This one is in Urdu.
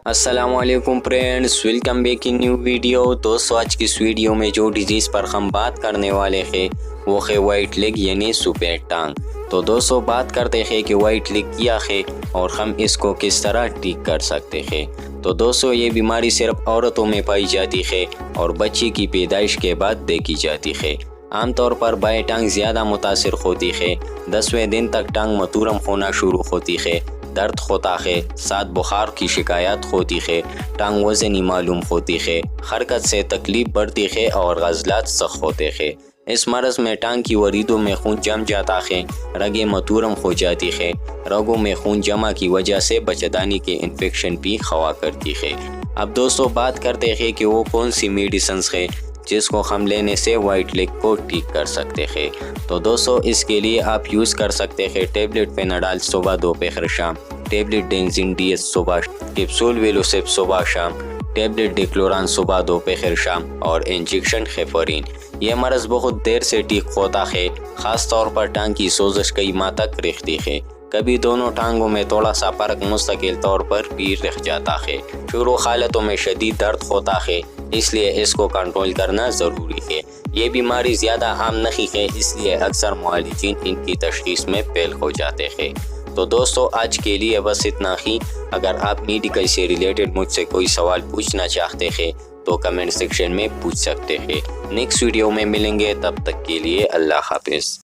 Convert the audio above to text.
السلام علیکم friends, welcome back in new video. دوستو آج کی اس ویڈیو میں جو ڈیزیز پر ہم بات کرنے والے ہیں وہ ہے وائٹ لیگ یعنی سفید ٹانگ۔ تو دوستو بات کرتے ہیں کہ وائٹ لیگ کیا ہے اور ہم اس کو کس طرح ٹھیک کر سکتے ہیں۔ تو دوستو یہ بیماری صرف عورتوں میں پائی جاتی ہے اور بچے کی پیدائش کے بعد دیکھی جاتی ہے۔ عام طور پر بائیں ٹانگ زیادہ متاثر ہوتی ہے۔ 10ویں دن تک ٹانگ متورم ہونا شروع ہوتی ہے، درد ہوتا ہے، ساتھ بخار کی شکایات ہوتی ہے، ٹانگ وزنی معلوم ہوتی ہے، حرکت سے تکلیف بڑھتی ہے اور عضلات سخت ہوتے ہیں۔ اس مرض میں ٹانگ کی وریدوں میں خون جم جاتا ہے، رگیں متورم ہو جاتی ہے، رگوں میں خون جمع کی وجہ سے بچھڑانے کے انفیکشن بھی ہوا کرتی ہے۔ اب دوستو بات کرتے ہیں کہ وہ کون سی میڈیسنز ہے جس کو ہم لینے سے وائٹ لیگ کو ٹھیک کر سکتے ہیں۔ تو دوستو اس کے لیے آپ یوز کر سکتے ہیں ٹیبلٹ پیناڈال صبح دوپہر شام، ٹیبلٹ ڈینزین ڈی ایس صبح، کیپسول ویلوسیپ صبح شام، ٹیبلٹ ڈیکلوران صبح دوپہر شام اور انجیکشن ہیپرین۔ یہ مرض بہت دیر سے ٹھیک ہوتا ہے، خاص طور پر ٹانگ کی سوزش کئی ماہ تک رہتی ہے۔ کبھی دونوں ٹانگوں میں تھوڑا سا فرق مستقل طور پر بھی رہ جاتا ہے۔ شروع حالتوں میں شدید درد ہوتا ہے، اس لیے اس کو کنٹرول کرنا ضروری ہے۔ یہ بیماری زیادہ عام نہیں ہے، اس لیے اکثر معالجین ان کی تشخیص میں فیل ہو جاتے ہیں۔ تو دوستو آج کے لیے بس اتنا ہی۔ اگر آپ میڈیکل سے ریلیٹڈ مجھ سے کوئی سوال پوچھنا چاہتے ہیں تو کمنٹ سیکشن میں پوچھ سکتے ہیں۔ نیکسٹ ویڈیو میں ملیں گے، تب تک کے لیے اللہ حافظ۔